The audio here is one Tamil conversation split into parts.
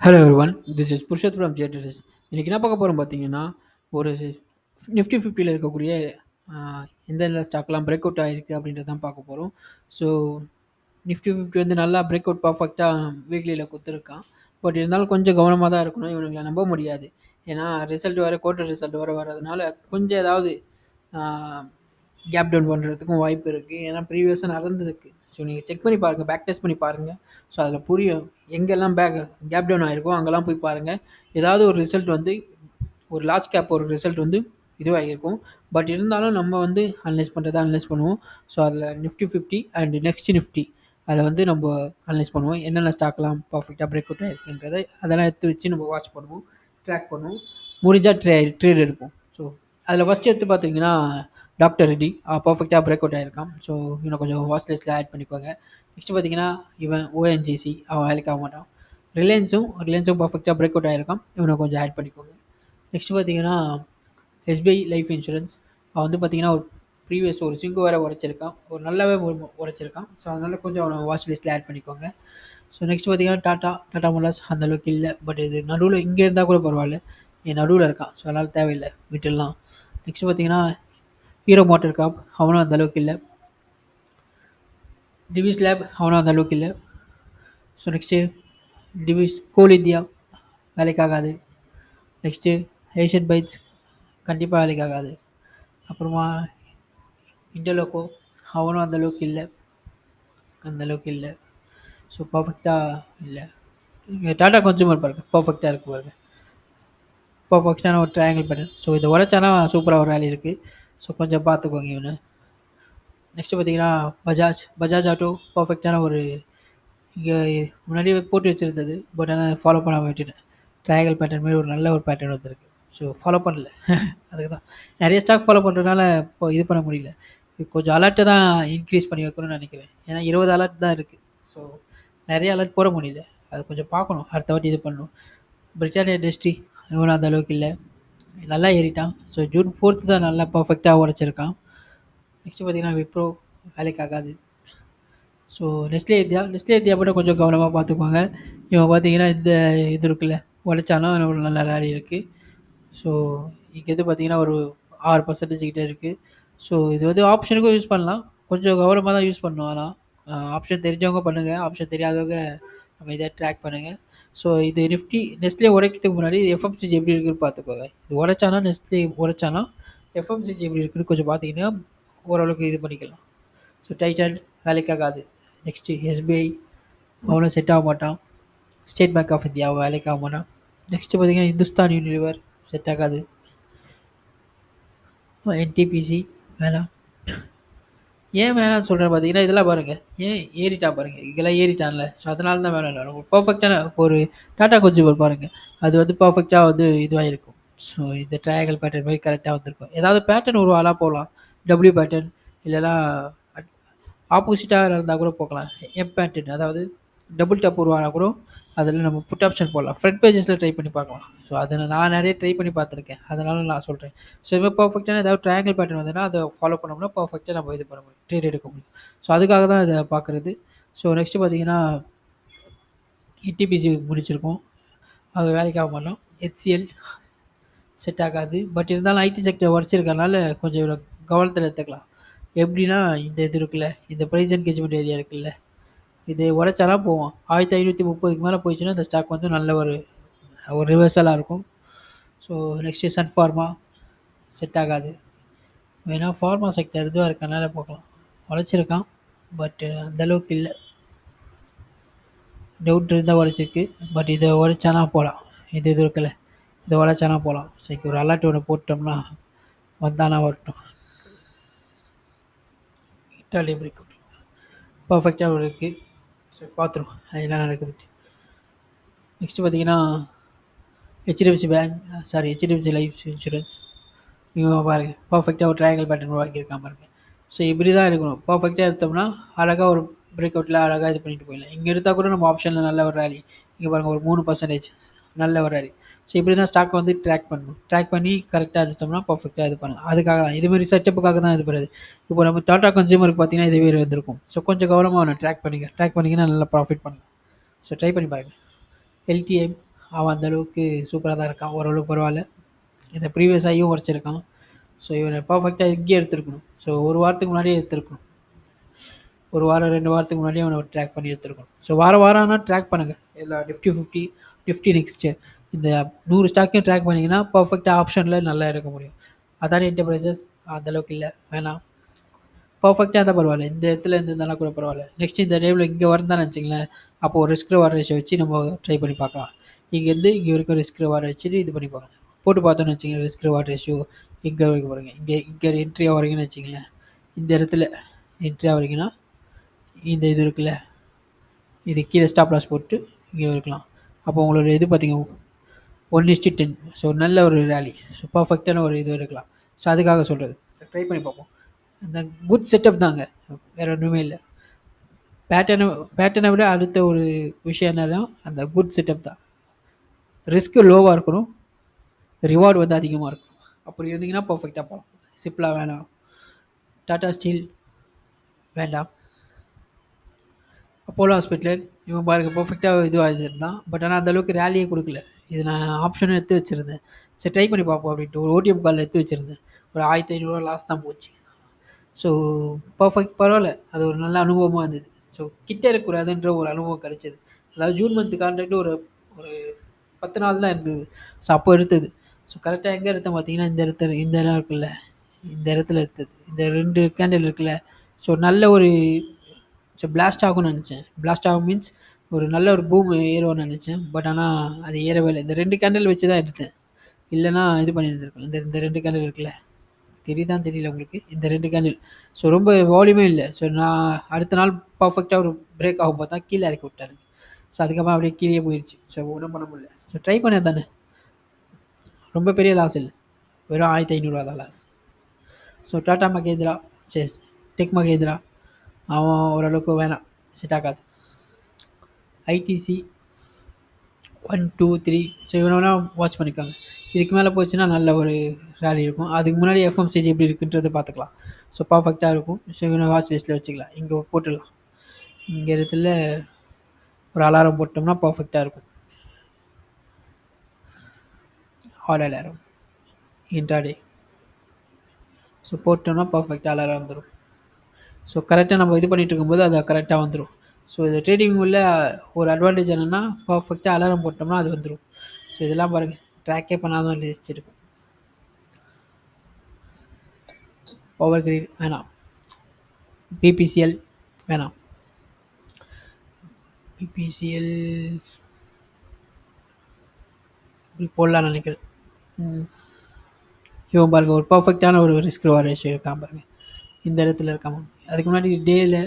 Hello everyone, this is Purushottam ஜேட்டரிஸ். இன்றைக்கி என்ன பார்க்க போகிறோம் பார்த்தீங்கன்னா, ஒரு நிஃப்டி ஃபிஃப்டியில் இருக்கக்கூடிய எந்தெந்த ஸ்டாக்லாம் பிரேக் அவுட் ஆகிருக்கு அப்படின்றத தான் பார்க்க போகிறோம். ஸோ நிஃப்டி ஃபிஃப்டி வந்து நல்லா பிரேக் அவுட் பர்ஃபெக்டாக வீக்லியில் கொடுத்துருக்கான். பட் இருந்தாலும் கொஞ்சம் கவனமாக தான் இருக்கணும். இவனுங்களை நம்ப முடியாது. ஏன்னா ரிசல்ட் வேறு, குவார்ட்டர் ரிசல்ட் வேறு வர்றதுனால கொஞ்சம் ஏதாவது கேப் டவுன் பண்ணுறதுக்கும் வாய்ப்பு இருக்குது. ஏன்னா ப்ரீவியஸாக நடந்திருக்கு. ஸோ நீங்கள் செக் பண்ணி பாருங்கள், பேக் டெஸ்ட் பண்ணி பாருங்கள். ஸோ அதில் புரியும் எங்கெல்லாம் கேப் டவுன் ஆகிருக்கோ அங்கெல்லாம் போய் பாருங்கள். ஏதாவது ஒரு ரிசல்ட் வந்து ஒரு லார்ஜ் கேப் ஒரு ரிசல்ட் வந்து இதுவாகிருக்கும். பட் இருந்தாலும் நம்ம வந்து அனலைஸ் பண்ணுறதா அனலைஸ் பண்ணுவோம். ஸோ அதில் Nifty fifty and next Nifty அதை வந்து நம்ம அனலைஸ் பண்ணுவோம். என்னென்ன ஸ்டாக்லாம் பர்ஃபெக்டாக பிரேக் அவுட் ஆகிருக்குன்றதை அதெல்லாம் எடுத்து வச்சு நம்ம வாட்ச் பண்ணுவோம், ட்ராக் பண்ணுவோம். முடிஞ்சால் ட்ரேட் எடுப்போம். ஸோ அதில் ஃபஸ்ட்டு எடுத்து பார்த்தீங்கன்னா டாக்டர் ரெட்டி பர்ஃபெக்டாக பிரேக் அவுட் ஆகிருக்கான். ஸோ இவனை கொஞ்சம் வாட்ச் லிஸ்ட்டில் ஆட் பண்ணிக்கோங்க. நெக்ஸ்ட்டு பார்த்தீங்கன்னா இவன் ஓஎன்ஜிசி அவன் வேலைக்கு ஆக மாட்டான். ரிலையன்ஸும் பர்ஃபெக்டாக பிரேக் அவுட் ஆகிருக்கான். இவனை கொஞ்சம் ஆட் பண்ணிக்கோங்க. நெக்ஸ்ட்டு பார்த்தீங்கன்னா எஸ்பிஐ லைஃப் இன்சூரன்ஸ் அவன் வந்து பார்த்தீங்கன்னா ஒரு ப்ரீவியஸ் ஒரு ஸ்விங்கு வேறு உடச்சிருக்கான், ஒரு நல்லாவே உடச்சிருக்கான். ஸோ அதனால் கொஞ்சம் அவனை வாட்ச் லிஸ்ட்டில் ஆட் பண்ணிக்கோங்க. ஸோ நெக்ஸ்ட் பார்த்தீங்கன்னா டாடா மோட்டார்ஸ் அந்தளவுக்கு இல்லை. பட் இது நடுவில் இங்கே இருந்தால் கூட பரவாயில்ல, என் நடுவில் இருக்கான். ஸோ அதனால் தேவையில்லை, விட்டுடலாம். நெக்ஸ்ட் பார்த்தீங்கன்னா ஹீரோ மோட்டர் காப் அவனும் அந்தளவுக்கு இல்லை. டிவிஸ் லேப் அவனும் அந்தளவுக்கு இல்லை. ஸோ நெக்ஸ்ட்டு கோல் இந்தியா வேலைக்காகாது. நெக்ஸ்ட்டு ஏஷியன் பைட்ஸ் கண்டிப்பாக வேலைக்காகாது. அப்புறமா இண்டலோக்கோ அவனும் அந்தளவுக்கு இல்லை. ஸோ பர்ஃபெக்டாக இல்லை. இங்கே டாடா கன்சூமர் பாருங்கள், பர்ஃபெக்டாக இருக்குது பாருங்கள், பர்ஃபெக்டான ஒரு ட்ரையாங்கிள் பேட்டர்ன். ஸோ இதை உடச்சானா சூப்பராக ஒரு ரேலி இருக்குது. ஸோ கொஞ்சம் பார்த்துக்கோங்க இவனு. நெக்ஸ்ட்டு பார்த்தீங்கன்னா பஜாஜ் ஆட்டோ பர்ஃபெக்டான ஒரு இங்கே முன்னாடியே போட்டு வச்சுருந்தது. பட் ஆனால் ஃபாலோ பண்ணாமல் விட்டுட்டேன். ட்ரையாங்கிள் பேட்டர்ன் மாதிரி ஒரு நல்ல ஒரு பேட்டர்ன் வந்துருக்கு. ஸோ ஃபாலோ பண்ணல. அதுக்கு தான் நிறைய ஸ்டாக் ஃபாலோ பண்ணுறதுனால இப்போ இது பண்ண முடியல. கொஞ்சம் அலர்ட்டை தான் இன்க்ரீஸ் பண்ணி வைக்கணும்னு நினைக்கிறேன். ஏன்னா 20 அலர்ட் தான் இருக்குது. ஸோ நிறைய அலர்ட் போட முடியல. அது கொஞ்சம் பார்க்கணும், அடுத்த வாட்டி இது பண்ணணும். பிரிட்டானியா இண்டஸ்ட்ரி இவனும் அந்த அளவுக்கு இல்லை, நல்லா ஏறிட்டான். ஸோ ஜூன் 4 தான் நல்லா பர்ஃபெக்டாக உடச்சிருக்கான். நெக்ஸ்ட்டு பார்த்தீங்கன்னா விப்ரோ வேலைக்காகாது. ஸோ நெஸ்லே இந்தியா மட்டும் கொஞ்சம் கவனமாக பார்த்துக்குவாங்க. இவன் பார்த்தீங்கன்னா இந்த இது இருக்குல்ல உடச்சாலும் ஒரு நல்ல ரேலி இருக்குது. ஸோ இங்கே இது பார்த்தீங்கன்னா ஒரு 6% கிட்டே இருக்குது. ஸோ இது வந்து ஆப்ஷனுக்கும் யூஸ் பண்ணலாம், கொஞ்சம் கவனமாக தான் யூஸ் பண்ணணும். ஆனால் ஆப்ஷன் தெரிஞ்சவங்க பண்ணுங்கள், ஆப்ஷன் தெரியாதவங்க நம்ம இதை ட்ராக் பண்ணுங்கள். ஸோ இது நெஸ்லே உடைக்கிறதுக்கு முன்னாடி எஃப்எம்சிஜி எப்படி இருக்குன்னு பார்த்துக்கோங்க. இது உடைச்சானா நெஸ்லே உடைச்சானா எஃப்எம்சிஜி எப்படி இருக்குன்னு கொஞ்சம் பார்த்தீங்கன்னா ஓரளவுக்கு இது பண்ணிக்கலாம். ஸோ டைட்டன் வேலைக்காகாது. நெக்ஸ்ட்டு எஸ்பிஐ அவனும் செட் ஆக மாட்டான். ஸ்டேட் பேங்க் ஆஃப் இந்தியா வேலைக்கு ஆக மாட்டான். நெக்ஸ்ட்டு பார்த்தீங்கன்னா இந்துஸ்தான் யூனிலிவர் செட் ஆகாது. என்டிபிசி வேணாம். ஏன் வேணாம்னு சொல்கிறேன் பார்த்தீங்கன்னா இதெல்லாம் பாருங்கள், ஏன் ஏறிட்டான் பாருங்கள், இதெல்லாம் ஏறிட்டான்ல. ஸோ அதனால தான் வேணாம். பர்ஃபெக்டான ஒரு டாடா கன்சூமர் பாருங்கள், அது வந்து பர்ஃபெக்டாக வந்து இதுவாக இருக்கும். ஸோ இந்த ட்ரையாங்கிள் பேட்டர்ன் மாதிரி கரெக்டாக வந்திருக்கும். ஏதாவது பேட்டர்ன் உருவாலாம் போகலாம், டபிள்யூ பேட்டர்ன் இல்லைனா ஆப்போசிட்டாக இருந்தால் கூட போகலாம். எம் பேட்டர்ன் அதாவது டபுள் டாப் உருவானா கூட அதில் நம்ம புட் ஆப்ஷன் போடலாம். ஃப்ரண்ட் பேஜஸில் ட்ரை பண்ணி பார்க்கலாம். ஸோ அதை நான் நிறைய ட்ரை பண்ணி பார்த்துருக்கேன், அதனால நான் சொல்கிறேன். ஸோ இதுமாதிரி பர்ஃபெக்டான ஏதாவது ட்ரையாங்கிள் பேட்டர்ன் வந்ததுன்னா அதை ஃபாலோ பண்ணோம்னா பர்ஃபெக்டாக நம்ம இது பண்ண முடியும், ட்ரேட் எடுக்க முடியும். ஸோ அதுக்காக தான் இதை பார்க்குறது. ஸோ நெக்ஸ்ட்டு பார்த்தீங்கன்னா என்டிபிசி முடிச்சிருக்கோம், அது வேலைக்கு ஆக மாட்டோம். ஹெச்சிஎல் செட் ஆகாது. பட் இருந்தாலும் ஐடி செக்டர் உடச்சிருக்கனால கொஞ்சம் இவ்வளோ கவனத்தில் எடுத்துக்கலாம். எப்படின்னா இந்த இது இருக்குல்ல, இந்த ப்ரைஸ் என்கேஜ்மெண்ட் ஏரியா இருக்குல்ல, இது உடச்சாலாம் போவோம். 1530க்கு மேலே போயிடுச்சுன்னா இந்த ஸ்டாக் வந்து நல்ல ஒரு ரிவர்சலாக இருக்கும். So next Sun Pharma set ஆகாது. வேணால் ஃபார்மா செக்டர் இதுவாக இருக்கனால போகலாம். உடச்சிருக்கான் பட் அந்தளவுக்கு இல்லை, டவுட் இருந்தால் உடச்சிருக்கு. பட் இதை உடச்சானா போகலாம். இது இருக்குல்ல, இதை உடச்சானா போகலாம். சரி, ஒரு அலர்ட் ஒன்று போட்டோம்னா வந்தானா வரட்டும். இட்டாலி பிரேக் அவுட் பர்ஃபெக்டாக இருக்குது. ஸோ பார்த்துருவோம் அது என்ன நடக்குதுட்டு. நெக்ஸ்ட்டு பார்த்தீங்கன்னா ஹெச்டிஎஃப்சி லைஃப் இன்சூரன்ஸ் இவங்க பாருங்கள், பர்ஃபெக்டாக ஒரு ட்ரையாங்கிள் பேட்டர்ன் உருவாக்கியிருக்கான் பாருங்கள். ஸோ இப்படி தான் இருக்கணும். பர்ஃபெக்டாக எடுத்தோம்னா அழகாக ஒரு பிரேக் அவுட்டில் அழகாக இது பண்ணிட்டு போயிடலாம். இங்கே எடுத்தால் கூட நம்ம ஆப்ஷனில் நல்ல ஒரு ரேலி, இங்கே பாருங்கள் ஒரு 3% நல்ல ஒரு ரேலி. ஸோ இப்படி தான் ஸ்டாக் வந்து ட்ராக் பண்ணணும். ட்ராக் பண்ணி கரெக்டாக எடுத்தோம்னா பர்ஃபெக்டாக இது பண்ணலாம். அதுக்காக தான் இதுமாதிரி செட்டப்புக்காக தான் இது பண்ணுறது. இப்போ நம்ம டாடா கன்சூமருக்கு பார்த்தீங்கன்னா இதுவே வந்திருக்கும். ஸோ கொஞ்சம் கவனமாக வேணும், ட்ராக் பண்ணிங்கன்னா நல்லா ப்ராஃபிட் பண்ணலாம். ஸோ ட்ரை பண்ணி பாருங்கள். எல்டிஎம் அவன் அந்தளவுக்கு சூப்பராக தான் இருக்கான், ஓரளவுக்கு பரவாயில்ல. இந்த ப்ரீவியஸ் ஆகியும் உடச்சிருக்கான். ஸோ இவனை பர்ஃபெக்டாக இங்கேயே எடுத்துருக்கணும். ஸோ ஒரு வாரத்துக்கு முன்னாடியே எடுத்துருக்கணும். ஒரு வாரம் 2 வாரத்துக்கு முன்னாடியே அவனை ட்ராக் பண்ணி எடுத்துருக்கணும். ஸோ வாரம் ஆனால் ட்ராக் பண்ணுங்கள் எல்லா நிஃப்டி 50, நிஃப்டி நெக்ஸ்ட்டு இந்த 100 ஸ்டாக்கையும் ட்ராக் பண்ணிங்கன்னா பர்ஃபெக்டாக ஆப்ஷனில் நல்லா எடுக்க முடியும். அதானே என்டர்பிரைசஸ் அந்தளவுக்கு இல்லை, வேணாம். பர்ஃபெக்டாக இருந்தால் பரவாயில்ல, இந்த இடத்துல இருந்ததுனால கூட பரவாயில்ல. நெக்ஸ்ட் இந்த டைமில் இங்கே வரந்தான்னு வச்சிங்களேன், அப்போது ஒரு ரிஸ்க் ரிவார்ட் ரேஷியோ வச்சு நம்ம ட்ரை பண்ணி பார்க்கலாம். இங்கேருந்து இங்கே வரைக்கும் ரிஸ்க் ரிவார்ட் வச்சுட்டு இது பண்ணி பார்க்கலாம். போட்டு பார்த்தோன்னு வச்சிங்களேன், ரிஸ்க் ரிவார்ட் ரேஷியோ இங்கே வரைக்கும் பாருங்கள். இங்கே என்ட்ரி ஆகிறீங்கன்னு வச்சிங்களேன், இந்த இடத்துல என்ட்ரி ஆகிறீங்கன்னா இந்த இது இருக்குல்ல, இது கீழே ஸ்டாப் லாஸ் போட்டு இங்கே இருக்கலாம். அப்போ உங்களோட இது பார்த்தீங்க 1:10. ஸோ நல்ல ஒரு ரேலி, ஸோ பர்ஃபெக்டான ஒரு இது இருக்கலாம். ஸோ அதுக்காக சொல்கிறது, ட்ரை பண்ணி பார்ப்போம். அந்த குட் செட்டப் தாங்க, வேறு ஒன்றுமே இல்லை. பேட்டர்னை விட அடுத்த ஒரு விஷயம் என்னன்னா அந்த குட் செட்டப் தான். ரிஸ்க்கு லோவாக இருக்கணும், ரிவார்டு வந்து அதிகமாக இருக்கணும். அப்படி இருந்தீங்கன்னா பர்ஃபெக்டாக போகலாம். சிப்லா வேணாம், டாடா ஸ்டீல் வேண்டாம், அப்போலோ ஹாஸ்பிட்டல் இவன் பாருங்கள் பர்ஃபெக்டாக இதுவாக இருந்தான். பட் ஆனால் அந்தளவுக்கு ரேலியே கொடுக்கல. இது நான் ஆப்ஷனும் எடுத்து வச்சுருந்தேன், சரி ட்ரை பண்ணி பார்ப்போம் அப்படின்ட்டு ஒரு ஓடிஎம் காலில் எடுத்து வச்சுருந்தேன். ஒரு 1500 லாஸ் தான் போச்சு. ஸோ பரவாயில்ல, அது ஒரு நல்ல அனுபவமாக இருந்தது. ஸோ கிட்டே இருக்கக்கூடாதுன்ற ஒரு அனுபவம் கிடச்சிது. அதாவது ஜூன் மந்த் கான்ட்ராக்ட் ஒரு ஒரு 10 நாள் தான் இருந்தது. ஸோ அப்போ எடுத்தது. ஸோ கரெக்டாக எங்கே எடுத்தேன் பார்த்தீங்கன்னா, இந்த இடம் இருக்குல்ல, இந்த இடத்துல எடுத்தது. இந்த 2 கேண்டில் இருக்குல்ல, ஸோ நல்ல ஒரு பிளாஸ்ட் ஆகும்னு நினச்சேன். பிளாஸ்ட் ஆகும் மீன்ஸ் ஒரு நல்ல ஒரு பூம் ஏறும்னு நினச்சேன். பட் ஆனால் அது ஏறவே இல்லை. இந்த 2 கேண்டில் வச்சு தான் எடுத்தேன், இல்லைனா இது பண்ணியிருந்துருக்கேன். இந்த 2 கேண்டில் இருக்குல்ல, தெரியல உங்களுக்கு, இந்த 2 கேண்டில். ஸோ ரொம்ப வால்யூமே இல்லை. ஸோ நான் அடுத்த நாள் பர்ஃபெக்டாக ஒரு பிரேக் ஆகும் பார்த்தா கீழே இறக்கி விட்டாரு. ஸோ அதுக்கப்புறம் அப்படியே கீழே போயிடுச்சு. ஸோ ஒன்றும் பண்ண முடியல. ஸோ ட்ரை பண்ண தானே, ரொம்ப பெரிய லாஸ் இல்லை, வெறும் 1500 தான் லாஸ். ஸோ டாடா மகேந்திரா, சரி டெக் மகேந்திரா அவன் ஓரளவுக்கு வேணாம், செட் ஆகாது. ஐடிசி 1, 2, 3 ஸோ இவனா வாட்ச் பண்ணிக்காங்க. இதுக்கு மேலே போச்சுன்னா நல்ல ஒரு ரேலி இருக்கும். அதுக்கு முன்னாடி எஃப்எம்சிஜி எப்படி இருக்குன்றதை பார்த்துக்கலாம். ஸோ பர்ஃபெக்டாக இருக்கும். ஸோ இவனை வாட்ச் லிஸ்ட்டில் வச்சுக்கலாம். இங்கே போட்டுடலாம். இங்கே இடத்துல ஒரு அலாரம் போட்டோம்னா பர்ஃபெக்டாக இருக்கும். Hall alarm intraday. ஸோ போட்டோம்னா பர்ஃபெக்டாக அலாரம் வந்துடும். ஸோ கரெக்டாக நம்ம இது பண்ணிகிட்டு இருக்கும்போது அது கரெக்டாக வந்துடும். ஸோ இது ட்ரேடிங் உள்ள ஒரு அட்வான்டேஜ் என்னென்னா பர்ஃபெக்டாக அலாரம் போட்டோம்னா அது வந்துடும். ஸோ இதெல்லாம் பாருங்கள், ட்ராக்கே பண்ணாதான் லிஸ்ட் இருக்கும். பவர் கிரிட் வேணாம், பிபிசிஎல் வேணாம், பிபிசிஎல் இப்படி போடலான்னு நினைக்கிறேன். இவன் பாருங்கள் ஒரு பர்ஃபெக்டான ஒரு ரிஸ்க் ரிவார்ட் ரேஷியோ இருக்கான் பாருங்கள், இந்த இடத்துல இருக்காமல். அதுக்கு முன்னாடி டேயில்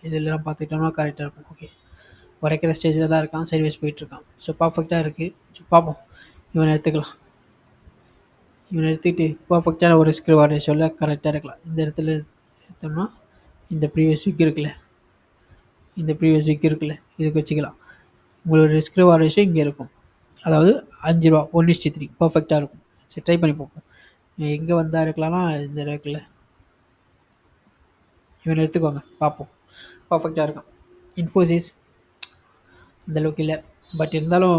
இதெல்லாம் பார்த்துக்கிட்டோம்னா கரெக்டாக இருக்கும். ஓகே, உடைக்கிற ஸ்டேஜில் தான் இருக்கான், சர்வீஸ் போயிட்டுருக்கான். ஸோ பர்ஃபெக்டாக இருக்குது. ஸோ பார்ப்போம், இவனை எடுத்துக்கலாம். இவனை எடுத்துக்கிட்டு பர்ஃபெக்டான ஒரு ரிஸ்க் ரிவார்ட் ரேஷியோவில் கரெக்டாக இருக்கலாம். இந்த இடத்துல எடுத்தோம்னா இந்த ப்ரீவியஸ் வீக் இருக்குல்ல, இதுக்கு வச்சுக்கலாம். உங்களோட ரிஸ்க் ரிவார்ட் ரேஷியோ இங்கே இருக்கும், அதாவது 5 ரூபா 1:3 பர்ஃபெக்டாக இருக்கும். சரி ட்ரை பண்ணி பார்ப்போம். எங்கே வந்தால் இருக்கலாம்னா இந்த இருக்குல்ல, இவனை எடுத்துக்கோங்க பார்ப்போம். பர்ஃபெக்டாக இருக்கும். இன்ஃபோசிஸ் இந்தளவுக்கு இல்லை, பட் இருந்தாலும்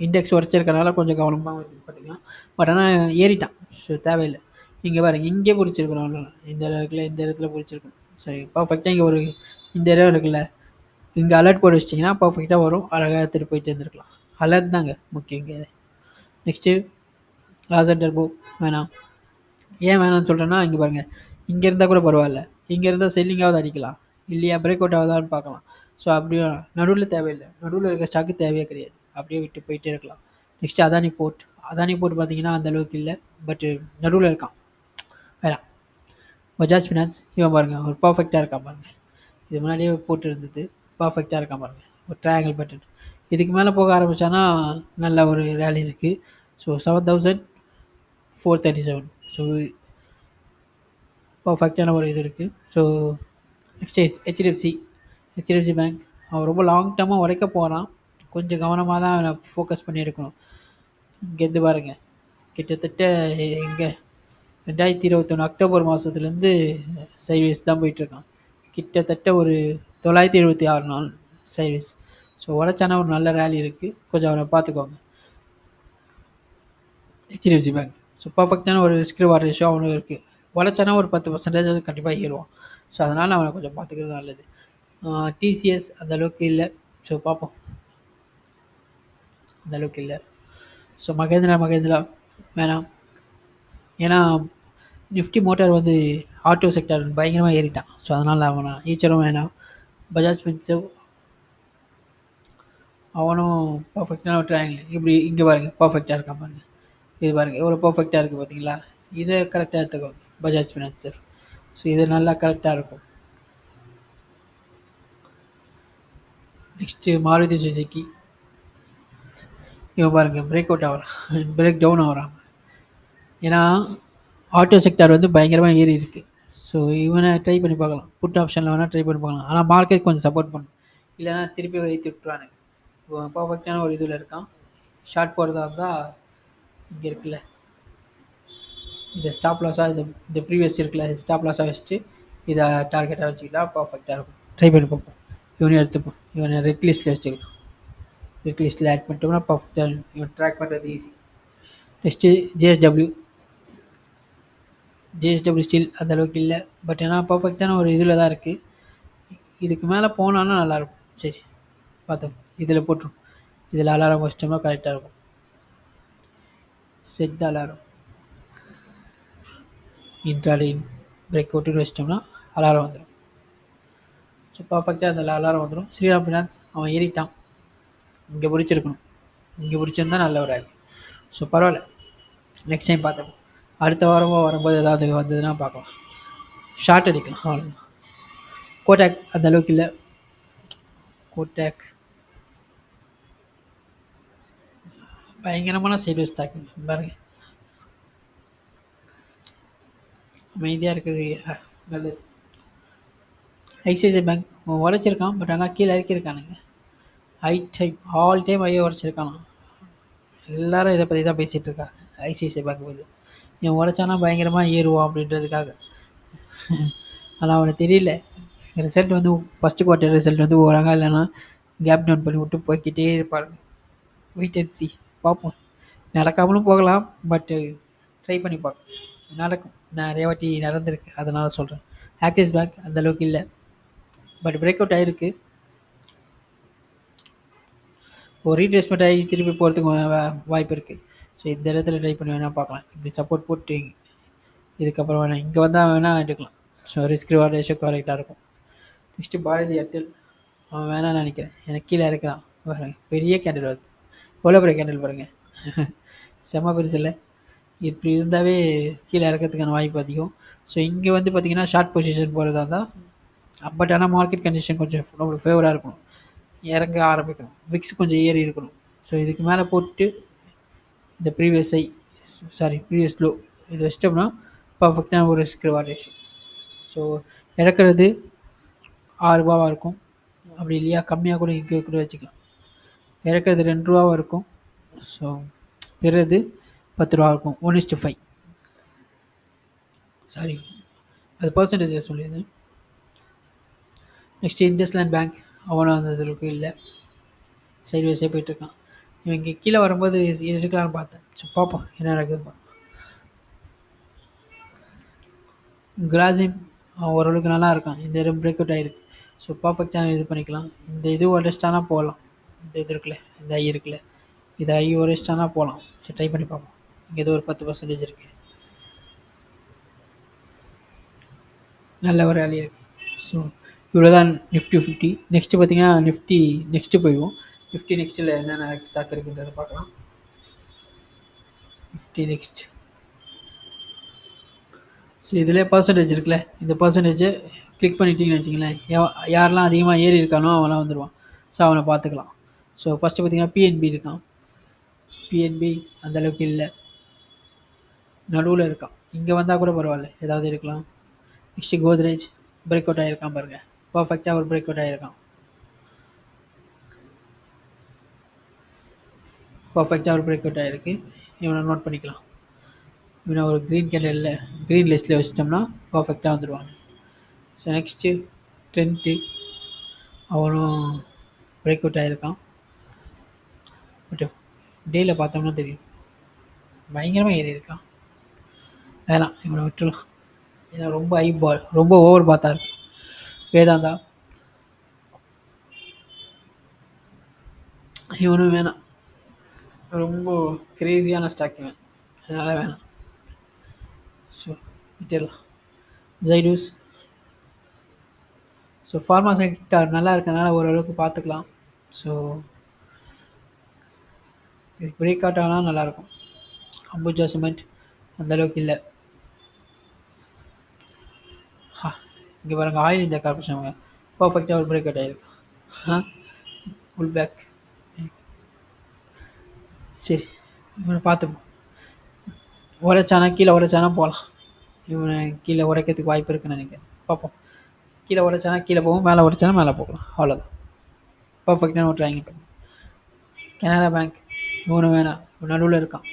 இண்டெக்ஸ் உடச்சிருக்கனால கொஞ்சம் கவனமாக இருக்குது பார்த்துக்கலாம். பட் ஆனால் ஏறிட்டான், ஸோ தேவையில்லை. இங்கே பாருங்கள், இங்கே பிடிச்சிருக்கணும், இந்த இடத்துல பிடிச்சிருக்கணும். ஸோ பர்ஃபெக்டாக இங்கே ஒரு இந்த இடம் இருக்குல்ல, இங்கே அலர்ட் போட்டு வச்சிட்டிங்கன்னா பர்ஃபெக்டாக வரும், அழகாக எடுத்துகிட்டு போயிட்டு இருந்துருக்கலாம். அலர்ட் தாங்க முக்கியம் இங்கே. நெக்ஸ்ட்டு லாசர் டர்போ வேணாம். ஏன் வேணாம்னு சொல்கிறேன்னா, இங்கே பாருங்கள், இங்கே இருந்தால் கூட பரவாயில்ல, இங்கே இருந்தால் செல்லிங்காவது அடிக்கலாம், இல்லையா பிரேக் அவுட் ஆகுதான்னு பார்க்கலாம். ஸோ அப்படியே நடுவில் தேவையில்லை, நடுவில் இருக்க ஸ்டாக்கு தேவையே கிடையாது, அப்படியே விட்டு போயிட்டே இருக்கலாம். நெக்ஸ்ட்டு அதானி போர்ட் பார்த்தீங்கன்னா அந்தளவுக்கு இல்லை, பட்டு நடுவில் இருக்கான், வேணாம். பஜாஜ் ஃபினான்ஸ் இவன் பாருங்கள் ஒரு பர்ஃபெக்டாக இருக்கான் பாருங்கள், இது முன்னாடியே போட்டு இருந்தது, பர்ஃபெக்டாக இருக்கான் பாருங்கள், ஒரு ட்ரையாங்கிள் பட்டன். இதுக்கு மேலே போக ஆரம்பித்தானா நல்ல ஒரு ரேலி இருக்குது. ஸோ 7437. ஸோ பர்ஃபெக்டான ஒரு இது இருக்குது. ஸோ நெக்ஸ்ட் ஹெச்டிஎஃப்சி பேங்க் அவன் ரொம்ப லாங் டர்மாக உடைக்க போகிறான், கொஞ்சம் கவனமாக தான் ஃபோக்கஸ் பண்ணி எடுக்கணும். இங்கேருந்து பாருங்கள், கிட்டத்தட்ட இங்கே 2021 அக்டோபர் மாதத்துலேருந்து சைட்வேஸ் தான் போயிட்டுருக்கான். கிட்டத்தட்ட ஒரு 976 நாள் சைட்வேஸ். ஸோ உடச்சானா ஒரு நல்ல ரேலி இருக்குது, கொஞ்சம் அவரை பார்த்துக்கோங்க. ஹெச்டிஎஃப்சி பேங்க் ஸோ பர்ஃபெக்டான ஒரு ரிஸ்க் ரிவார்ட் ரேஷியோ அவனுக்கு இருக்குது. உடச்சானா ஒரு 10% அது கண்டிப்பாக ஏறுவான். ஸோ அதனால் அவனை கொஞ்சம் பார்த்துக்கிறது நல்லது. டிசிஎஸ் அந்த அளவுக்கு இல்லை. ஸோ பார்ப்போம், அந்த அளவுக்கு இல்லை. ஸோ மகேந்திரா வேணாம். ஏன்னா நிஃப்டி மோட்டார் வந்து ஆட்டோ செக்டார் பயங்கரமாக ஏறிட்டான். ஸோ அதனால் அவனை ஈச்சரும் வேணாம். பஜாஜ் ஃபின்சர்வ் அவனும் பர்ஃபெக்டான ஒரு ட்ரையாங்கிள். இப்படி இங்கே பாருங்கள், பர்ஃபெக்டாக இருக்கான் பாருங்கள். இது பாருங்கள் எவ்வளோ பர்ஃபெக்டாக இருக்குது பார்த்தீங்களா. இதை கரெக்டாக எடுத்துக்கோங்க, பஜாஜ் ஃபினான்சர். ஸோ இது நல்லா கரெக்டாக இருக்கும். Next Maruti Suzuki. இவன் பாருங்கள் பிரேக் அவுட் ஆகிறான், பிரேக் டவுன் ஆகிறான். ஏன்னா ஆட்டோ செக்டார் வந்து பயங்கரமாக ஏறி இருக்குது. ஸோ இவனை ட்ரை பண்ணி பார்க்கலாம், புட் ஆப்ஷனில் வேணால் ட்ரை பண்ணி பார்க்கலாம். ஆனால் மார்க்கெட் கொஞ்சம் சப்போர்ட் பண்ணும், இல்லைனா திருப்பி வைத்து விட்டுருவானுங்க. இப்போ பர்ஃபெக்டான ஒரு இதில் இருக்கான். ஷார்ட் போகிறதா இருந்தால் இங்கே இருக்குல்ல, இந்த ஸ்டாப் லாஸாக இந்த ப்ரீவியஸ் இருக்குல்ல, ஸ்டாப் லாஸாக வச்சுட்டு இதை டார்கெட்டாக வச்சுக்கிட்டா பர்ஃபெக்டாக இருக்கும். ட்ரை பண்ணி பார்ப்போம். இவனையும் எடுத்துப்போம், இவனை ரெட் லிஸ்ட்டில் வச்சுக்கலாம். ரெட் லிஸ்ட்டில் ஆட் பண்ணிட்டோம்னா பர்ஃபெக்டாக இவன் ட்ராக் பண்ணுறது ஈஸி. நெக்ஸ்ட்டு ஜேஎஸ்டபிள்யூ ஸ்டீல் அந்த அளவுக்கு இல்லை, பட் ஏன்னா பர்ஃபெக்டான ஒரு இதில் தான் இருக்குது. இதுக்கு மேலே போனான்னா நல்லாயிருக்கும். சரி பார்த்தோம், இதில் போட்டுரும். இதில் அலாரம் வச்சிட்டோம்னா கரெக்டாக இருக்கும். செட் த அலாரம், இன்ட்ராடே பிரேக் அவுட்டுன்னு வச்சிட்டோம்னா அலாரம் வந்துடும். ஸோ பர்ஃபெக்டாக அந்த அலாரம் வந்துடும். ஸ்ரீராம் ஃபினான்ஸ் அவன் ஏறிட்டான், இங்கே பிடிச்சிருக்கணும், இங்கே பிடிச்சிருந்தா நல்ல ஒரு ஆள். ஸோ பரவாயில்ல, நெக்ஸ்ட் டைம் பார்த்தோம். அடுத்த வாரமாக வரும்போது ஏதாவது வந்ததுன்னா பார்க்கலாம், ஷார்ட் அடிக்கலாம். அவ்வளோ. கோட்டாக் அந்த அளவுக்கு இல்லை. கோட்டாக் பயங்கரமான சைட்வேஸ் ஸ்டாக் பாருங்க, அமைதியாக இருக்கிறது நல்லது. ஐசிஐசிஐ பேங்க் உடச்சிருக்கான், பட் ஆனால் கீழே இறக்கியிருக்கானுங்க. ஆல் டைம் ஐயோ உடச்சிருக்கானா. எல்லோரும் இதை பற்றி தான் பேசிகிட்டு இருக்காங்க, ஐசிஐசிஐ பேங்க் பற்றி. இவன் உடச்சானா பயங்கரமாக ஏறுவான் அப்படின்றதுக்காக. ஆனால் அவனுக்கு தெரியல, ரிசல்ட் வந்து ஃபஸ்ட்டு குவார்ட்டர் ரிசல்ட் வந்து வராங்க, இல்லைன்னா கேப் டவுன் பண்ணி விட்டு போய்கிட்டே இருப்பாங்க. வெயிட் அண்ட் சி, பார்ப்போம். நடக்காமலும் போகலாம், பட்டு ட்ரை பண்ணி பார்ப்போம். நடக்கும், நிறைய வாட்டி நடந்திருக்கு, அதனால் சொல்கிறேன். ஆக்சிஸ் பேங்க் அந்தளவுக்கு இல்லை, பட் பிரேக் அவுட் ஆகிருக்கு. ஒரு ரீட்ரேஸ்மெண்ட் ஆகி திருப்பி போகிறதுக்கு வாய்ப்பு இருக்குது. ஸோ இந்த இடத்துல ட்ரை பண்ணி வேணால் பார்க்கலாம். இப்படி சப்போர்ட் போட்டு இதுக்கப்புறம் வேணால் இங்கே வந்தால் வேணால் எடுக்கலாம். ஸோ ரிஸ்க் ரிவார்ட் ரேஷியோ கரெக்டாக இருக்கும். நெக்ஸ்ட்டு பாரதி ஏர்டெல் அவன் வேணான்னு நினைக்கிறேன், எனக்கு கீழே இறக்குறான். பாருங்கள் பெரிய கேண்டில் வருது, எவ்வளோ பெரிய கேண்டில் பாருங்கள், செம்ம பெருசு இல்லை. இப்படி இருந்தாவே கீழே இறக்கிறதுக்கான வாய்ப்பு அதிகம். ஸோ இங்கே வந்து பார்த்திங்கன்னா ஷார்ட் பொசிஷன் போகிறதா இருந்தால், பட் ஆனால் மார்க்கெட் கண்டிஷன் கொஞ்சம் நம்மளுக்கு ஃபேவராக இருக்கணும், இறங்க ஆரம்பிக்கணும், விக்ஸ் கொஞ்சம் ஏறி இருக்கணும். ஸோ இதுக்கு மேலே போட்டு இந்த ப்ரீவியஸ் லோ இது வச்சிட்டோம்னா பர்ஃபெக்டான ஒரு ரிஸ்க் ரிவார்ட் ரேஷியோ. ஸோ இறக்குறது 6 ரூபாவாக இருக்கும், அப்படி இல்லையா கம்மியாக கூட இங்கே கூட வச்சுக்கலாம். இறக்குறது 2 ரூபாவாக இருக்கும், ஸோ பெறுறது 10 ரூபா இருக்கும். 1:5 சாரி, அது பர்சன்டேஜில் சொல்லியிருந்தேன். நெக்ஸ்ட்டு இண்டஸ்லேண்ட் பேங்க் அவனும் அந்த அளவுக்கு இல்லை, சைட்வேஸே போயிட்டுருக்கான். இவன் இங்கே கீழே வரும்போது எடுக்கலான்னு பார்த்தேன். ஸோ பார்ப்போம் என்ன நடக்குது. கிராசிம் அவன் ஓரளவுக்கு நல்லா இருக்கான், இந்த இடம் பிரேக் அவுட் ஆகிருக்கு. ஸோ பர்ஃபெக்டாக இது பண்ணிக்கலாம். இந்த இது உடச்சிட்டானா போகலாம், இந்த இது இருக்குல்ல, இந்த ஐ இருக்குல்ல, இது ஐ உடச்சிட்டானா போகலாம். ஸோ ட்ரை பண்ணி பார்ப்போம். இங்கே ஏதோ ஒரு 10% இருக்குது, நல்ல ஒரு வேலையாக இருக்குது. ஸோ இவ்வளோ தான் நிஃப்டி 50. நெக்ஸ்ட்டு பார்த்திங்கன்னா நிஃப்டி நெக்ஸ்ட்டு போயிடுவோம். நிஃப்டி நெக்ஸ்ட்டில் என்னென்ன ஸ்டாக் இருக்குன்றதை பார்க்கலாம். நிஃப்டி நெக்ஸ்ட், ஸோ இதில் பர்சன்டேஜ் இருக்குல்ல, இந்த பர்சன்டேஜை கிளிக் பண்ணிட்டீங்கன்னு வச்சிங்களேன், யாரெல்லாம் அதிகமாக ஏறி இருக்கானோ அவன்லாம் வந்துடுவான். ஸோ அவனை பார்த்துக்கலாம். ஸோ ஃபஸ்ட்டு பார்த்திங்கன்னா பிஎன்பி இருக்கான், பிஎன்பி அந்தளவுக்கு இல்லை, நடுவில் இருக்கான். இங்கே வந்தால் கூட பரவாயில்ல, ஏதாவது இருக்கலாம். நெக்ஸ்ட்டு கோத்ரேஜ் பிரேக் அவுட் ஆகிருக்கான் பாருங்கள், பர்ஃபெக்டாக ஒரு பிரேக் அவுட் ஆகிருக்கான், பர்ஃபெக்டாக ஒரு பிரேக் அவுட் ஆகிருக்கு. இவனை நோட் பண்ணிக்கலாம். இவனை ஒரு க்ரீன் லிஸ்ட்டில் வச்சிட்டோம்னா பர்ஃபெக்டாக வந்துடுவாங்க. ஸோ நெக்ஸ்ட்டு ட்ரெண்ட்டு அவனும் பிரேக் அவுட் ஆகிருக்கான். பட் டேயில் பார்த்தோம்னா தெரியும் பயங்கரமாக ஏறி இருக்கான். வேணாம் இவனை விட்டுலாம். ஏன்னா ரொம்ப ஹை பால், ரொம்ப ஓவர் பார்த்தா இருக்கு வேதாந்தா. இவனும் வேணாம், ரொம்ப கிரேஸியான ஸ்டாக் இவன், அதனால் வேணாம். ஸோ விட்டுடலாம். ஜைடூஸ். ஸோ ஃபார்மா செக்டார் நல்லா இருக்கனால ஓரளவுக்கு பார்த்துக்கலாம். ஸோ இதுக்கு பிரேக் அவுட் ஆனால் நல்லாயிருக்கும். அம்புஜா சிமெண்ட் அந்தளவுக்கு இல்லை. இங்கே பாருங்கள், ஆயில் இந்தியா கார்பரேஷன் பர்ஃபெக்டாக ஒரு பிரேக் அவுட் ஆகிருக்கு. Full back. சரி இவனை பார்த்துப்போம். உரைச்சானா கீழே உரைச்சானா போகலாம். இவனை கீழே உடைக்கிறதுக்கு வாய்ப்பு இருக்குன்னு நினைக்கிறேன். பார்ப்போம். கீழே உடைச்சானா கீழே போகும், மேலே உடைச்சானா மேலே போகலாம், அவ்வளோதான். பர்ஃபெக்டான ஒரு ட்ரையாங்கிள் பண்ணி. கனரா பேங்க் இவனு வேணாம், நடுவில் இருக்கான்.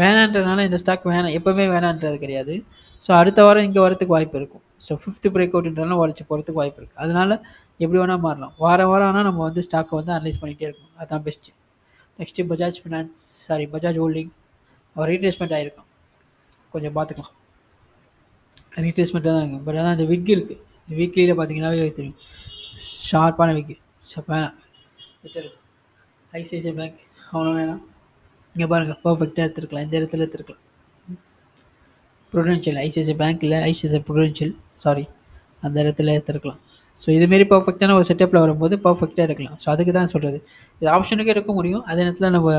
வேணான்றதுனால இந்த ஸ்டாக் வேணாம், எப்போவுமே வேணான்றது கிடையாது. ஸோ அடுத்த வாரம் இங்கே வரத்துக்கு வாய்ப்பு இருக்கும். ஸோ 5th பிரேக் அவுட்ன்றனால உடச்சி போகிறதுக்கு வாய்ப்பு இருக்குது. அதனால் எப்படி வேணால் மாறலாம். வாரம் ஆனால் நம்ம வந்து ஸ்டாக்கை வந்து அனலைஸ் பண்ணிகிட்டே இருக்கணும், அதுதான் best. Next Bajaj finance, Bajaj holding. அவர் ரீட்ரேஸ்மெண்ட் ஆகிருக்கான், கொஞ்சம் பார்த்துக்கலாம். ரீட்ரேஸ்மெண்ட்டாக தான் இருக்குது. பட் ஆனால் அந்த விக் இருக்குது, வீக்லியில் பார்த்தீங்கன்னாவே தெரியும், ஷார்ப்பான விக்கு. ஸோ வேணாம், விட்டு. ஐசிஐசிஐ பேங்க் அவனும் வேணாம். இங்கே பாருங்கள், பர்ஃபெக்டாக எடுத்துருக்கலாம், இந்த இடத்துல எடுத்துருக்கலாம். ப்ரூடென்ஷியல், ஐசிஐசிஐ பேங்க் இல்லை, ஐசிஐசிஐ ப்ரூடென்ஷியல், சாரி, அந்த இடத்துல எடுத்துருக்கலாம். ஸோ இதுமாரி பர்ஃபெக்டான ஒரு செட்டப்பில் வரும்போது பர்ஃபெக்டாக எடுக்கலாம். ஸோ அதுக்கு தான் சொல்கிறது. இது ஆப்ஷனுக்கு எடுக்க முடியும், அதே நேரத்தில் நம்ம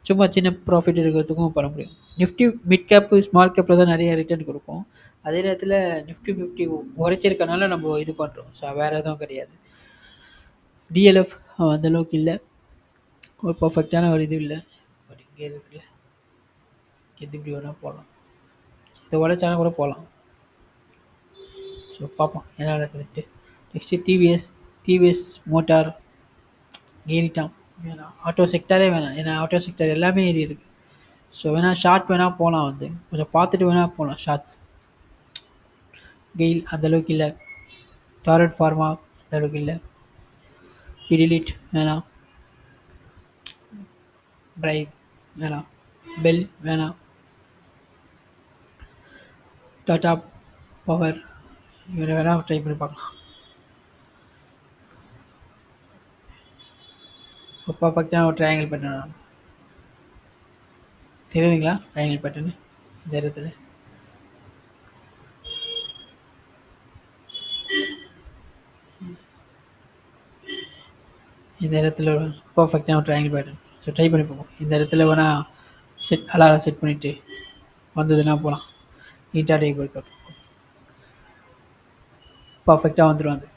சும்மா சின்ன ப்ராஃபிட் எடுக்கிறதுக்கும் பண்ண முடியும். நிஃப்டி மிட் கேப்பு ஸ்மால் கேப்பில் தான் நிறைய ரிட்டர்ன் கொடுக்கும். அதே நேரத்தில் நிஃப்டி 50 உரைச்சிருக்கனால நம்ம இது பண்ணுறோம். ஸோ வேறு எதுவும் கிடையாது. டிஎல்எஃப் அந்தளவுக்கு இல்லை, ஒரு பர்ஃபெக்டான ஒரு இது இல்லை. பட் இங்கே இருக்குல்ல, எது இப்படி வேணால் போகலாம், இதை உடைச்சாலும் கூட போகலாம். ஸோ பார்ப்போம் என்ன நடக்குதுட்டு. நெக்ஸ்ட்டு டிவிஎஸ் மோட்டார் ஏறிட்டான். வேணாம், ஆட்டோ செக்டாரே வேணாம், ஏன்னா ஆட்டோ செக்டார் எல்லாமே ஏறி இருக்குது. ஸோ வேணால் ஷார்ட் வேணால் போகலாம், வந்து கொஞ்சம் பார்த்துட்டு வேணால் போகலாம் ஷார்ட்ஸ். கெயில் அந்தளவுக்கு இல்லை, டாரட் ஃபார்மா அந்தளவுக்கு இல்லை, பிடிலிட் வேணாம், ட்ரைவ் வேணாம், பெல் வேணாம், டாடா பவர் இவரை வேணால் ட்ரை பண்ணி பார்க்கலாம். இப்போ பர்ஃபெக்டான ஒரு ட்ரையாங்கிள் பேட்டர்ன் தெரியுதுங்களா? ட்ரையாங்கிள் பேட்டர்னு இந்த இடத்துல பர்ஃபெக்டான ஒரு ட்ரையாங்கிள் பேட்டர்ன். ஸோ ட்ரை பண்ணி பார்ப்போம். இந்த இடத்துல வேணால் அலாரம் செட் பண்ணிவிட்டு வந்ததுன்னா போகலாம். நீட்டாக டே பிரேக் அவுட் பர்ஃபெக்டாக வந்துடும். அது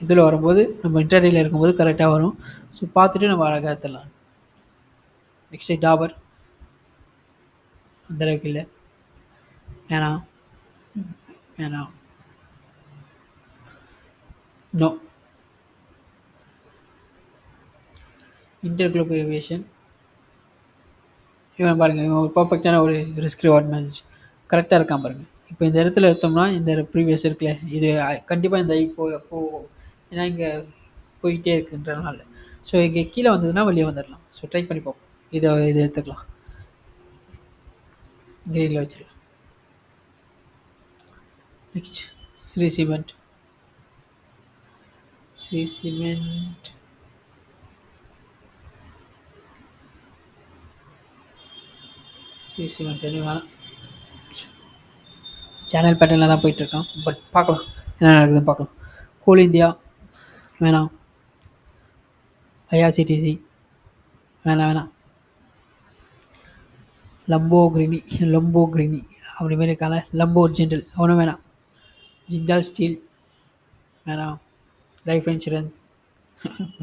இதில் வரும்போது நம்ம இன்டர்டேயில் இருக்கும்போது கரெக்டாக வரும். ஸோ பார்த்துட்டு நம்ம அழகாக எடுத்துடலாம். நெக்ஸ்ட்டு டாபர் அந்தளவுக்கு இல்லை, வேணாம் வேணாம், நோ. இன்டர் குளோபல் ஏவியேஷன் இவன் பாருங்கள், இவன் ஒரு பர்ஃபெக்டான ஒரு ரிஸ்க் ரிவார்ட் மேட்ச் கரெக்டாக இருக்கான் பாருங்கள். இப்போ இந்த இடத்துல எடுத்தோம்னா இந்த ப்ரீவியஸ் இருக்குல்ல, இது கண்டிப்பாக இந்த போகும், ஏன்னா இங்கே போயிட்டே இருக்குன்றனால. ஸோ இங்கே கீழே வந்ததுன்னா வெளியே வந்துடலாம். ஸோ ட்ரை பண்ணி பார்ப்போம். இதை எடுத்துக்கலாம், கிரீனில் வச்சுருக்கலாம். Next Shree cement. Shree cement என்ன வேணாம், சேனல் பேட்டர்னில் தான் போயிட்டுருக்கான். பட் பார்க்கலாம் என்ன நடக்குதுன்னு பார்க்கலாம். கோல் இந்தியா வேணாம், ஐஆர்சிடிசி வேணாம், லம்போ கிரினி அப்படி மாரி இருக்காங்க, லம்போ ஜென்டல் அவனும் வேணாம், ஜிண்டால் ஸ்டீல் வேணாம், லைஃப் இன்சூரன்ஸ்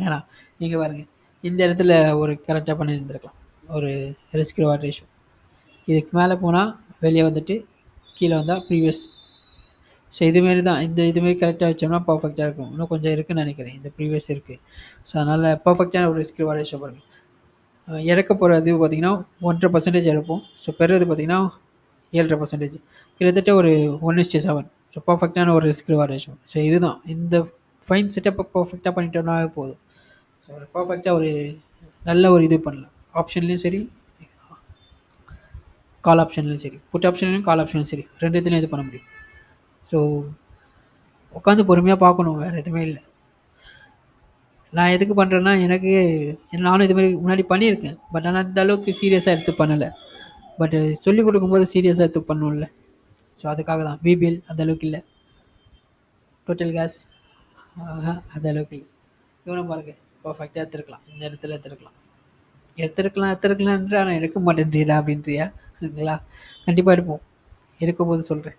வேணாம். நீங்கள் பாருங்கள், இந்த இடத்துல ஒரு கரெக்டாக பண்ணியிருந்துருக்கலாம், ஒரு ரிஸ்க் ரிவார்ட் ரேஷியோ. இதுக்கு மேலே போனால் வெளியே வந்துட்டு கீழே வந்தால் ப்ரீவியஸ். ஸோ இதுமாரி தான், இதுமாரி கரெக்டாக வச்சோம்னா பர்ஃபெக்டாக இருக்கும். இன்னும் கொஞ்சம் இருக்குதுன்னு நினைக்கிறேன், இந்த ப்ரீவியஸ் இருக்குது. ஸோ அதனால் பர்ஃபெக்டான ஒரு ரிஸ்க் ரிவார்ட் ரேஷியோ பாருங்கள். இறக்க போகிறது பார்த்திங்கன்னா 1.5% இறப்போம். ஸோ பெறுறது பார்த்திங்கன்னா 7.5%, கிட்டத்தட்ட ஒரு 1:7. ஸோ பர்ஃபெக்டான ஒரு ரிஸ்க் ரிவார்ட் ரேஷியோ. ஸோ இதுதான், இந்த ஃபைன் செட்டப்பை பர்ஃபெக்டாக பண்ணிட்டோம்னாவே போதும். ஸோ பர்ஃபெக்டாக ஒரு நல்ல ஒரு இது பண்ணலாம். ஆப்ஷன்லேயும் சரி, கால் ஆப்ஷன்லேயும் சரி, புட் ஆப்ஷன்லையும் கால் ஆப்ஷன்லையும் சரி, 2 இதுலையும் இது பண்ண முடியும். ஸோ உட்காந்து பொறுமையாக பார்க்கணும், வேறு எதுவுமே இல்லை. நான் எதுக்கு பண்ணுறேன்னா, எனக்கு நானும் இது மாதிரி முன்னாடி பண்ணியிருக்கேன். பட் ஆனால் அந்த அளவுக்கு சீரியஸாக எடுத்து பண்ணலை. பட் சொல்லிக் கொடுக்கும்போது சீரியஸாக எடுத்து பண்ணணும்ல. ஸோ அதுக்காக தான். பிபிஎல் அந்த அளவுக்கு இல்லை. டோட்டல் கேஸ் அந்த அளவுக்கு இல்லை. இவனை பாருங்க, பர்ஃபெக்டாக எடுத்துருக்கலாம். இந்த இடத்துல எடுத்துருக்கலாம்ன்ற ஆனால் எடுக்க மாட்டேன்றியடா அப்படின்றியா இல்லைங்களா? கண்டிப்பாக எடுப்போம். எடுக்கும்போது சொல்கிறேன்.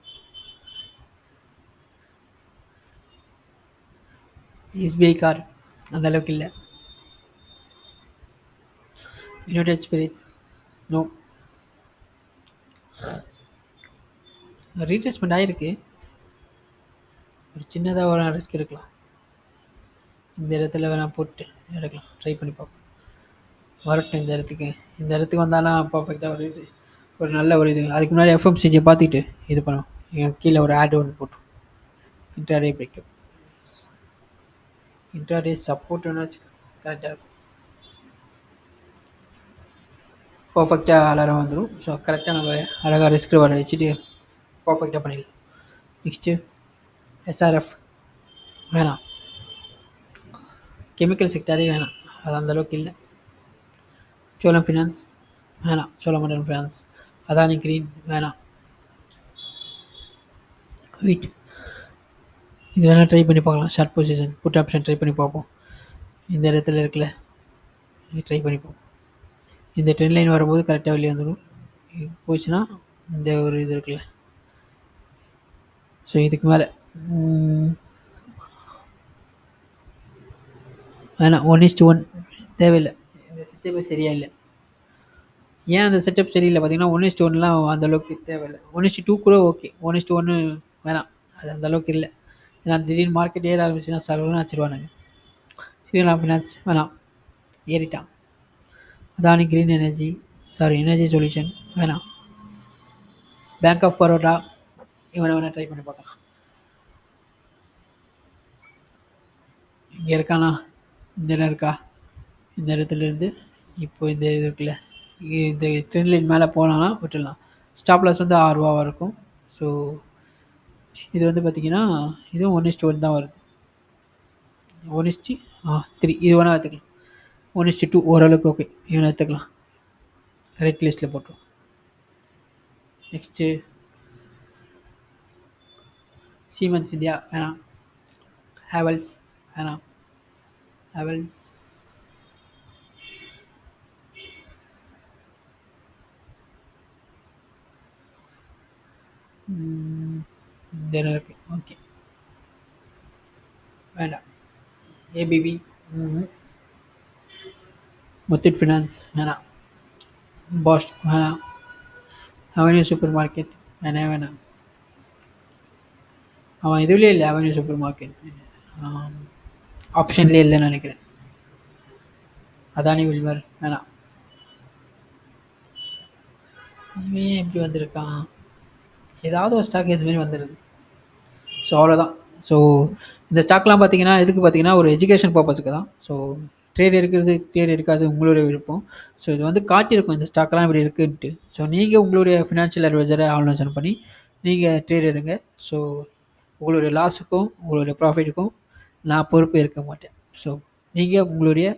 எஸ்பிஐ கார் அந்த அளவுக்கு இல்லை. United spirits no. ரீட்ரேஸ்மெண்ட் ஆகிருக்கு. ஒரு சின்னதாக ஒரு ரிஸ்க் எடுக்கலாம். இந்த இடத்துல வேணால் போட்டு எடுக்கலாம், ட்ரை பண்ணி பார்ப்போம். வரட்டும் இந்த இடத்துக்கு வந்தாலும் பர்ஃபெக்டாக ஒரு நல்ல ஒரு இது. அதுக்கு முன்னாடி எஃப்எம்சிஜியை பார்த்துட்டு இது பண்ணுவோம். கீழே ஒரு ஆட் ஒன்று போட்டோம். இன்ட்ராடே பிரேக்கப், இன்ட்ராடே சப்போர்ட் ஒன்று வச்சு கரெக்டாக இருக்கும். பர்ஃபெக்டாக அலாரம் வந்துடும். ஸோ கரெக்டாக நம்ம அழகாக ரிஸ்க் வர வச்சுட்டு பர்ஃபெக்டாக பண்ணிடலாம். நெக்ஸ்ட்டு எஸ்ஆர்எஃப் வேணாம். கெமிக்கல் செக்டாரே வேணாம், அது அந்தளவுக்கு இல்லை. சோழம் ஃபினான்ஸ் வேணாம். சோழமண்டலம் ஃபினான்ஸ். அதானி கிரீன் வேணாம். வெயிட், இது வேணால் ட்ரை பண்ணி பார்க்கலாம். Short position put option try பண்ணி பார்ப்போம். இந்த இடத்துல இருக்குல்ல, ட்ரை பண்ணி பார்ப்போம். இந்த ட்ரெண்ட் லைன் வரும்போது கரெக்டாக வெளியே வந்துடும். போச்சுன்னா இந்த ஒரு இது இருக்குல்ல. ஸோ இதுக்கு மேலே வேணாம். 1:1 தேவையில்லை. இந்த செட்டப்பே சரியா இல்லை. ஏன் அந்த செட்டப் சரியில்லை பார்த்தீங்கன்னா, 1:1லாம் அந்தளவுக்கு தேவையில்லை. 1:2 கூட ஓகே. 1:1 வேணாம், அது அந்தளவுக்கு இல்லை. ஏன்னா திடீர்னு மார்க்கெட் ஏற ஆரம்பிச்சுன்னா சர்வன்னு வச்சுருவானுங்க. ஸ்ரீராம் ஃபினான்ஸ் வேணாம், ஏறிட்டான். அதானி கிரீன் எனர்ஜி சொல்யூஷன் வேணாம். பேங்க் ஆஃப் பரோடா இவனை வேணால் ட்ரை பண்ணி பார்க்கலாம். இங்கே இருக்கானா, இந்த இடம் இருக்கா, இந்த இடத்துலேருந்து இப்போ இந்த இது இருக்குல்ல, இந்த ட்ரெண்ட் லைன் மேலே போனான்னா விட்டுடலாம். ஸ்டாப் லாஸ் வந்து 6 ரூபாவாக இருக்கும். ஸோ இது வந்து பார்த்திங்கன்னா இதுவும் 1:1 தான் வருது. 1:3 இது வேணால் எடுத்துக்கலாம். 1:2 ஓரளவுக்கு ஓகே, இவனை எடுத்துக்கலாம். ரெட் லிஸ்ட்டில் போட்டுரும். நெக்ஸ்ட்டு சீமென்ஸ் இந்தியா வேணாம். ஹேவல்ஸ் வேணாம். ஹேவல்ஸ் இந்த இருக்குது, ஓகே வேண்டாம். ஏபிபி முத்தூட் ஃபினான்ஸ் வேணாம். பாஸ்ட் வேணாம். அவென்யூ சூப்பர் மார்க்கெட் வேணாம். அவன் இதுலேயே இல்லை. அவென்யூ சூப்பர் மார்க்கெட் ஆப்ஷன்லேயே இல்லைன்னு நினைக்கிறேன். அதானி வில்மர் வேணாம். இவன் எப்படி வந்திருக்கான், ஏதாவது ஒரு ஸ்டாக் இதுமாரி வந்துடுது. ஸோ அவ்வளோதான். ஸோ இந்த ஸ்டாக்லாம் பார்த்தீங்கன்னா எதுக்கு பார்த்தீங்கன்னா ஒரு எஜுகேஷன் பர்பஸுக்கு தான். ஸோ ட்ரேட் இருக்காது உங்களுடைய விருப்பம். ஸோ இது வந்து காட்டியிருக்கும் இந்த ஸ்டாக்லாம் இப்படி இருக்குன்ட்டு. ஸோ நீங்கள் உங்களுடைய ஃபினான்ஷியல் அட்வைசரை ஆலோசனை பண்ணி நீங்கள் ட்ரேட் எடுங்க. ஸோ உங்களுடைய லாஸுக்கும் உங்களுடைய ப்ராஃபிட்டுக்கும் நான் பொறுப்பு இருக்க மாட்டேன். ஸோ நீங்கள் உங்களுடைய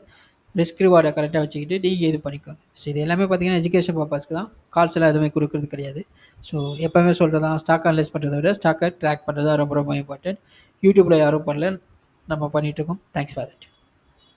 ரிஸ்க் ரிவார்டை கரெக்டாக வச்சுக்கிட்டு நீங்கள் இது பண்ணிக்கோங்க. ஸோ இது எல்லாமே பார்த்தீங்கன்னா எஜுகேஷன் பர்பஸ்க்கு தான். கால்ஸ் எல்லாம் எதுவுமே கொடுக்குறது கிடையாது. ஸோ எப்போவுமே சொல்கிறது தான், ஸ்டாக் அனலைஸ் பண்ணுறத விட ஸ்டாக்கை ட்ராக் பண்ணுறது தான் ரொம்ப ரொம்ப இம்பார்ட்டன்ட். யூடியூப்பில் யாரும் பண்ணல, நம்ம பண்ணிகிட்ருக்கோம். Thanks for that.